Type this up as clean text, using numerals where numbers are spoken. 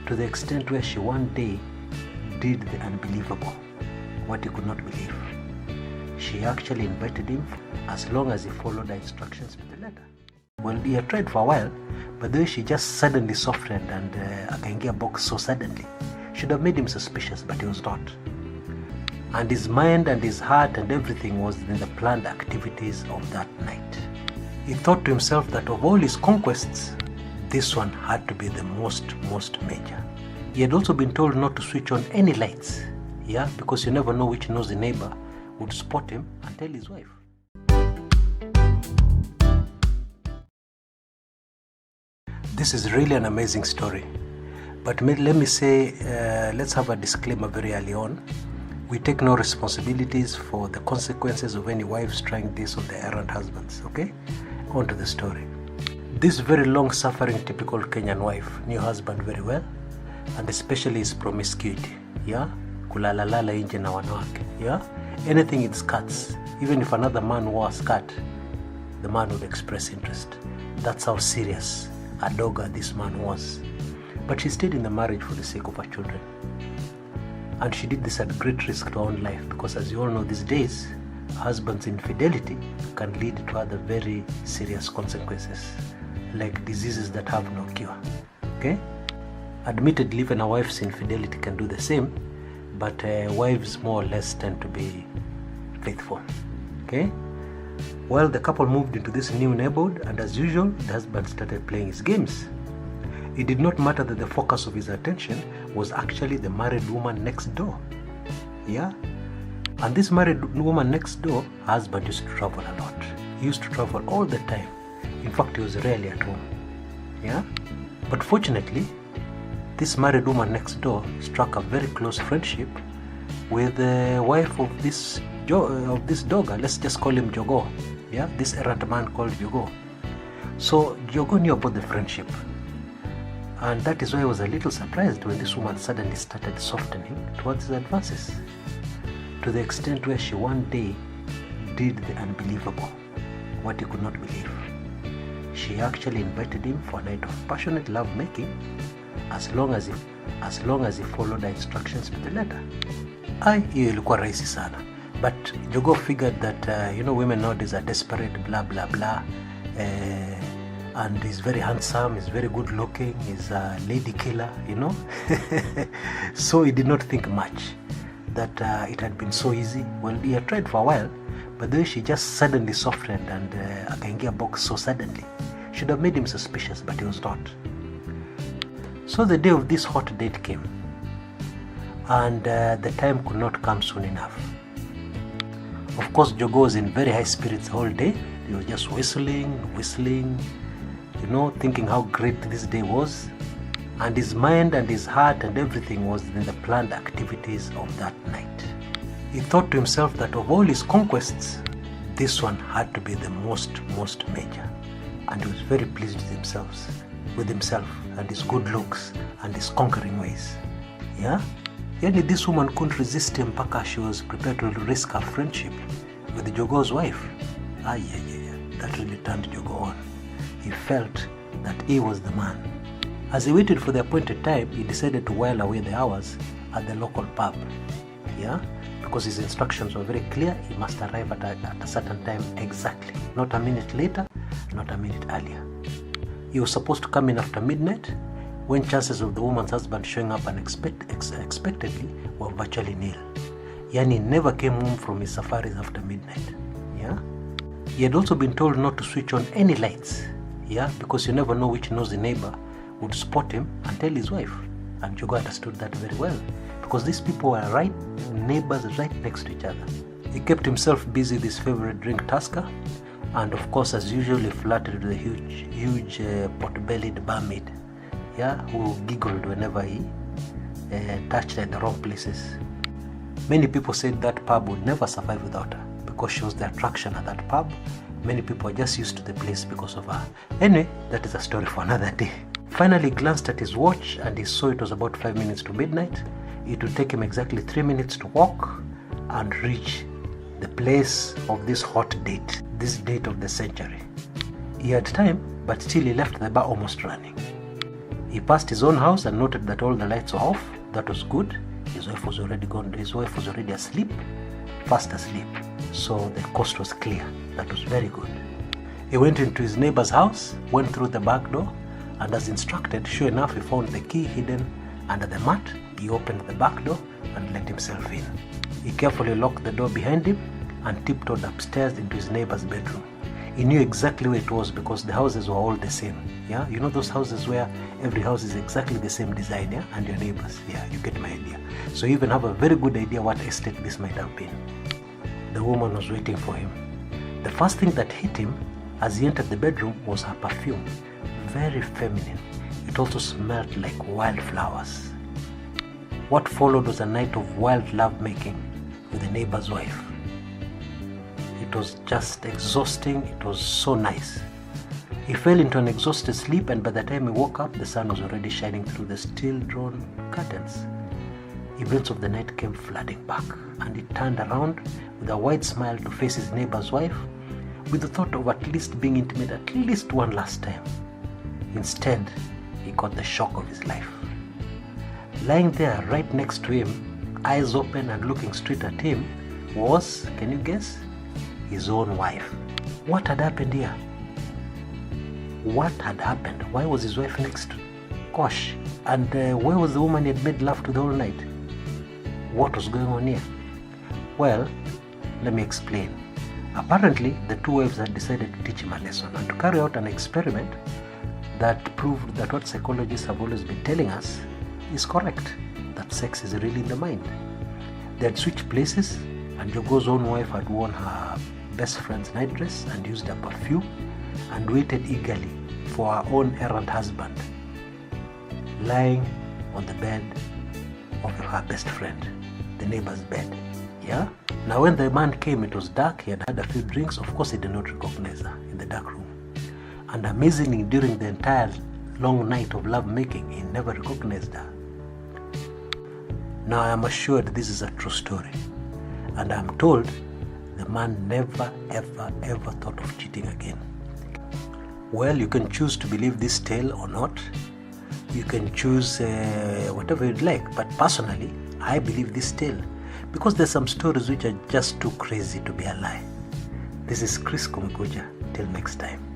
to the extent where she one day did the unbelievable, what he could not believe. She actually invited him as long as he followed the instructions with the letter. Well, he had tried for a while, but the way she just suddenly softened and akaingia box so suddenly should have made him suspicious, but he was not. And his mind and his heart and everything was in the planned activities of that night. He thought to himself that of all his conquests, this one had to be the most major. He had also been told not to switch on any lights, because you never know which nosy neighbor would spot him and tell his wife. This is really an amazing story, but let me say, let's have a disclaimer very early on. We take no responsibilities for the consequences of any wives trying this on their errant husbands, okay? On to the story. This very long-suffering typical Kenyan wife knew her husband very well, and especially his promiscuity, kulalalala nje na wanawake, anything in skirts. Even if another man wore a skirt, the man would express interest. That's how serious a dogger this man was. But she stayed in the marriage for the sake of her children. And she did this at great risk to her own life, because as you all know these days, a husband's infidelity can lead to other very serious consequences, like diseases that have no cure. Okay? Admittedly, even a wife's infidelity can do the same, but wives more or less tend to be faithful. Okay? Well, the couple moved into this new neighborhood, and as usual, the husband started playing his games. It did not matter that the focus of his attention was actually the married woman next door. And this married woman next door, her husband used to travel a lot. He used to travel all the time. In fact, he was rarely at home. But fortunately, this married woman next door struck a very close friendship with the wife of this dogger. Let's just call him Jogo. This errant man called Jogo. So Jogo knew about the friendship. And that is why I was a little surprised when this woman suddenly started softening towards his advances, to the extent where she one day did the unbelievable, what he could not believe. She actually invited him for a night of passionate love-making, as long as he followed the instructions with the letter. Hiyo ilikuwa rahisi sana. But Jogo figured that, women nowadays are desperate, blah, blah, blah. And he's very handsome, he's very good looking, he's a lady killer, So he did not think much that it had been so easy. Well, he had tried for a while, but the way she just suddenly softened and akaingia box so suddenly should have made him suspicious, but he was not. So the day of this hot date came, and the time could not come soon enough. Of course, Jogo was in very high spirits all day. He was just whistling, thinking how great this day was. And his mind and his heart and everything was in the planned activities of that night. He thought to himself that of all his conquests, this one had to be the most major. And he was very pleased with himself and his good looks and his conquering ways. This woman couldn't resist him mpaka she was prepared to risk her friendship with Jogo's wife. That really turned Jogo on. He felt that he was the man. As he waited for the appointed time, he decided to while away the hours at the local pub. Because his instructions were very clear. He must arrive at a certain time exactly. Not a minute later, not a minute earlier. He was supposed to come in after midnight, when chances of the woman's husband showing up unexpectedly were virtually nil. He never came home from his safaris after midnight. He had also been told not to switch on any lights. Because you never know which nosy neighbor would spot him and tell his wife. And Jogo understood that very well, because these people were neighbors right next to each other. He kept himself busy with his favorite drink, Tusker, and of course, as usual, he flirted with a huge pot-bellied barmaid, who giggled whenever he touched at the wrong places. Many people said that pub would never survive without her, because she was the attraction at that pub. Many people are just used to the place because of her. Anyway, that is a story for another day. Finally, he glanced at his watch and he saw it was about 5 minutes to midnight. It would take him exactly 3 minutes to walk and reach the place of this hot date, this date of the century. He had time, but still he left the bar almost running. He passed his own house and noted that all the lights were off. That was good. His wife was already gone. His wife was already asleep, fast asleep. So the coast was clear. That was very good. He went into his neighbor's house, went through the back door, and as instructed, sure enough, he found the key hidden under the mat. He opened the back door and let himself in. He carefully locked the door behind him and tiptoed upstairs into his neighbor's bedroom. He knew exactly where it was because the houses were all the same. Yeah, you know those houses where every house is exactly the same design, yeah, and your neighbors. Yeah, you get my idea. So you even have a very good idea what estate this might have been. The woman was waiting for him. The first thing that hit him as he entered the bedroom was her perfume. Very feminine. It also smelled like wildflowers. What followed was a night of wild lovemaking with the neighbor's wife. It was just exhausting. It was so nice. He fell into an exhausted sleep, and by the time he woke up, the sun was already shining through the still-drawn curtains. Events of the night came flooding back, and he turned around with a wide smile to face his neighbor's wife, with the thought of at least being intimate at least one last time. Instead, he got the shock of his life. Lying there right next to him, eyes open and looking straight at him, was, can you guess? His own wife. What had happened here? What had happened? Why was his wife next to? Gosh, and where was the woman he had made love to the whole night? What was going on here? Well, let me explain. Apparently, the two wives had decided to teach him a lesson and to carry out an experiment that proved that what psychologists have always been telling us is correct, that sex is really in the mind. They had switched places, and Jogo's own wife had worn her best friend's nightdress and used her perfume and waited eagerly for her own errant husband, lying on the bed of her best friend, the neighbor's bed. Yeah? Now when the man came, it was dark. He had had a few drinks. Of course, he did not recognize her in the dark room. And amazingly, during the entire long night of love making, he never recognized her. Now I am assured this is a true story, and I am told the man never ever thought of cheating again. Well, you can choose to believe this tale or not. You can choose whatever you'd like, but personally, I believe this tale because there's some stories which are just too crazy to be a lie. This is Kumekucha. Till next time.